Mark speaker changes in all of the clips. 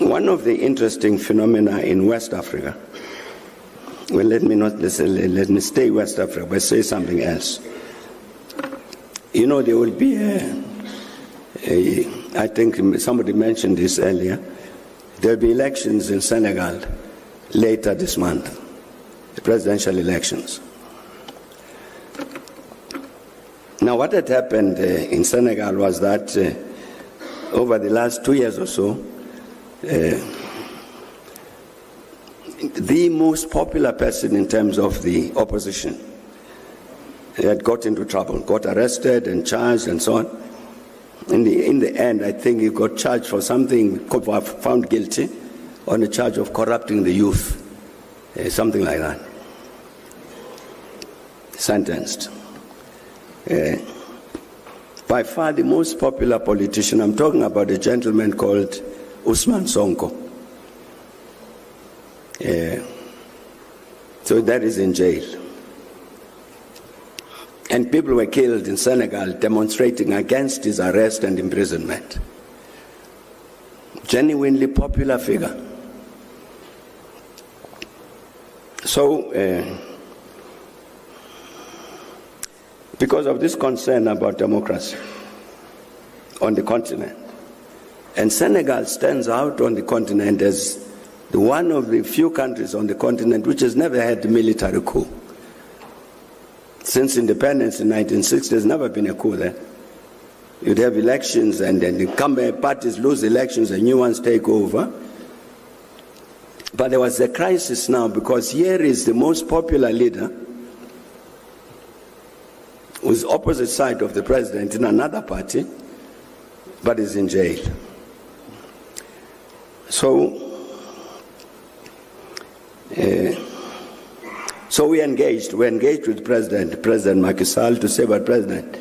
Speaker 1: One of the interesting phenomena in West Africa, well, let me stay West Africa, but say something else. You know, there will be I think somebody mentioned this earlier, there will be elections in Senegal later this month, the presidential elections. Now, what had happened in Senegal was that over the last 2 years or so, the most popular person in terms of the opposition had got into trouble, got arrested and charged and so on. In the end, I think he got charged for something, found guilty on a charge of corrupting the youth, something like that. Sentenced. By far the most popular politician, I'm talking about a gentleman called Ousmane Sonko. So that is in jail. And people were killed in Senegal demonstrating against his arrest and imprisonment. Genuinely popular figure. So, because of this concern about democracy on the continent, and Senegal stands out on the continent as one of the few countries on the continent which has never had a military coup. Since independence in 1960, there's never been a coup there. You'd have elections, and then the incumbent parties lose elections and new ones take over. But there was a crisis now, because here is the most popular leader who's opposite side of the president in another party, but is in jail. So we engaged with President Macky Sall to say, but President,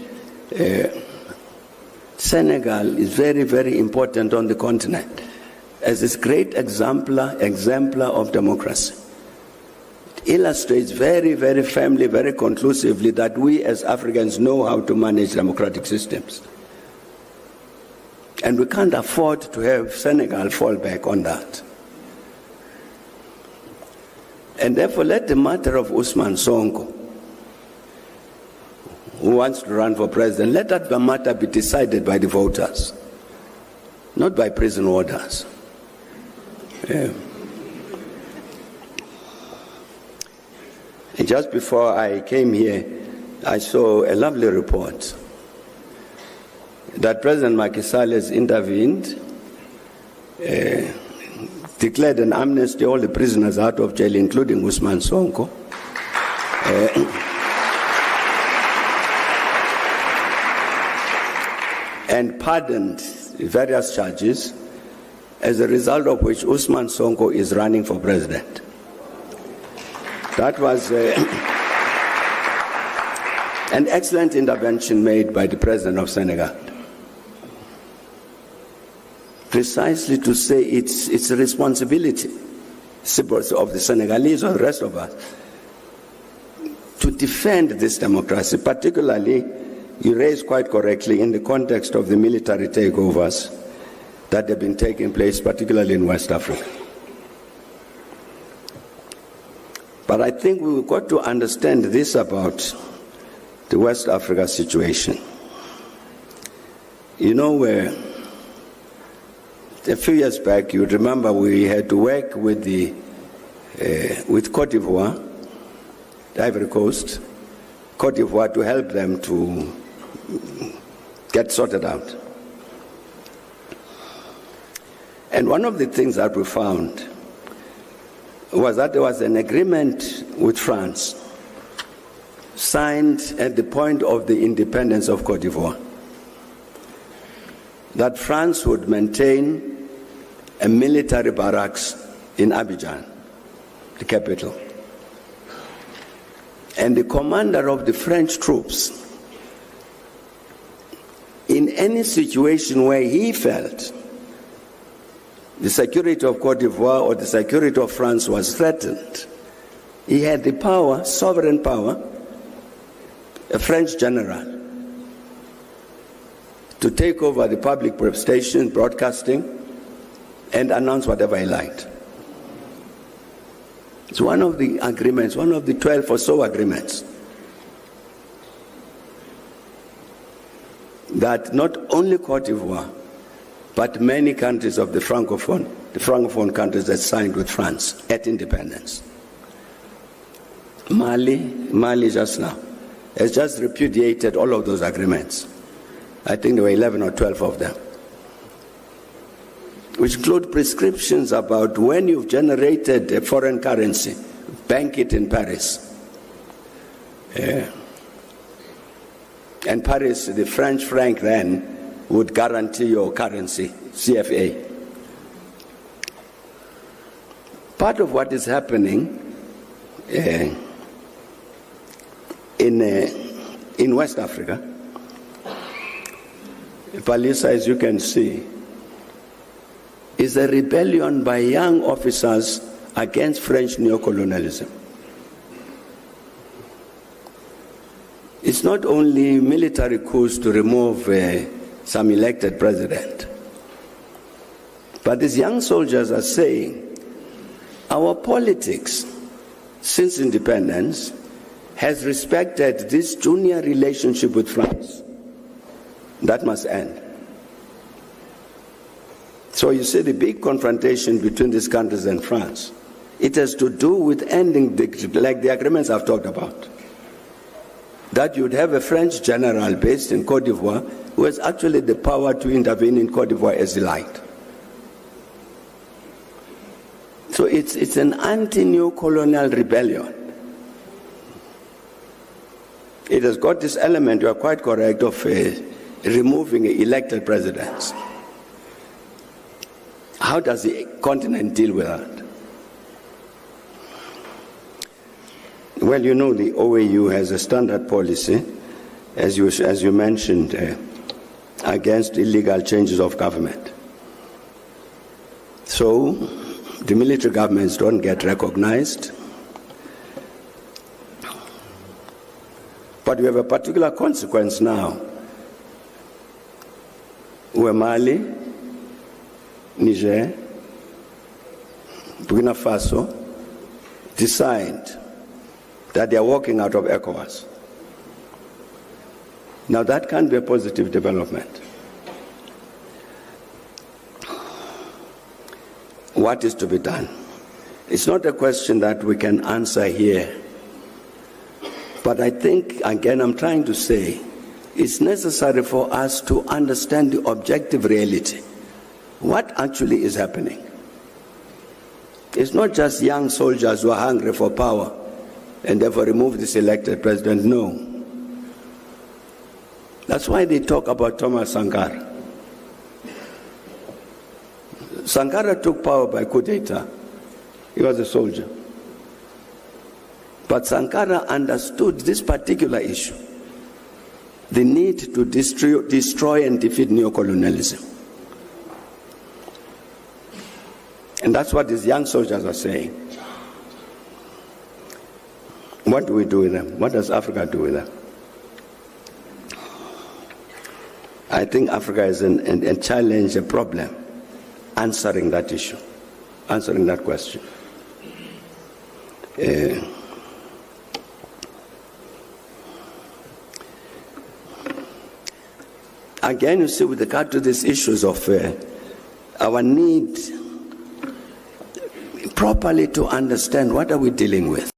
Speaker 1: Senegal is very, very important on the continent as this great exemplar of democracy. It illustrates very, very firmly, very conclusively that we as Africans know how to manage democratic systems. And we can't afford to have Senegal fall back on that. And therefore, let the matter of Ousmane Sonko, who wants to run for president, let that matter be decided by the voters, not by prison orders. Yeah. And just before I came here, I saw a lovely report that President Macky Sall has intervened, declared an amnesty, all the prisoners out of jail, including Ousmane Sonko. And pardoned various charges, as a result of which Ousmane Sonko is running for president. That was an excellent intervention made by the president of Senegal. Precisely to say it's a responsibility of the Senegalese or the rest of us to defend this democracy, particularly, you raised quite correctly, in the context of the military takeovers that have been taking place, particularly in West Africa. But I think we've got to understand this about the West Africa situation. You know, a few years back, you remember we had to work with Côte d'Ivoire, the Ivory Coast, Côte d'Ivoire, to help them to get sorted out. And one of the things that we found was that there was an agreement with France, signed at the point of the independence of Côte d'Ivoire, that France would maintain a military barracks in Abidjan, the capital. And the commander of the French troops, in any situation where he felt the security of Côte d'Ivoire or the security of France was threatened, he had the power, sovereign power, a French general, to take over the public station broadcasting and announce whatever he liked. It's one of the agreements, one of the 12 or so agreements, that not only Cote d'Ivoire, but many countries of the Francophone countries that signed with France at independence. Mali just now has just repudiated all of those agreements. I think there were 11 or 12 of them, which include prescriptions about when you've generated a foreign currency, bank it in Paris. Yeah. And Paris, the French franc then, would guarantee your currency, CFA. Part of what is happening in West Africa, Palisa, as you can see, is a rebellion by young officers against French neocolonialism. It's not only military coups to remove some elected president, but these young soldiers are saying our politics since independence has respected this junior relationship with France. That must end. So you see the big confrontation between these countries and France. It has to do with ending, like the agreements I've talked about. That you'd have a French general based in Cote d'Ivoire who has actually the power to intervene in Cote d'Ivoire as he liked. So it's an anti-neo-colonial rebellion. It has got this element, you are quite correct, of removing elected presidents. How does the continent deal with that? Well, you know, the OAU has a standard policy, as you mentioned, against illegal changes of government. So the military governments don't get recognized. But we have a particular consequence now, where Mali, Niger, Burkina Faso decide that they are walking out of ECOWAS. Now that can be a positive development. What is to be done? It's not a question that we can answer here. But I think, again, I'm trying to say, it's necessary for us to understand the objective reality. What actually is happening? It's not just young soldiers who are hungry for power and therefore remove this elected president. No. That's why they talk about Thomas Sankara. Sankara took power by coup d'etat. He was a soldier. But Sankara understood this particular issue, the need to destroy and defeat neocolonialism. And that's what these young soldiers are saying. What do we do with them? What does Africa do with them? I think Africa is a challenge, a problem, answering that issue, answering that question. Again, you see, with regard to these issues of our need properly to understand what are we dealing with.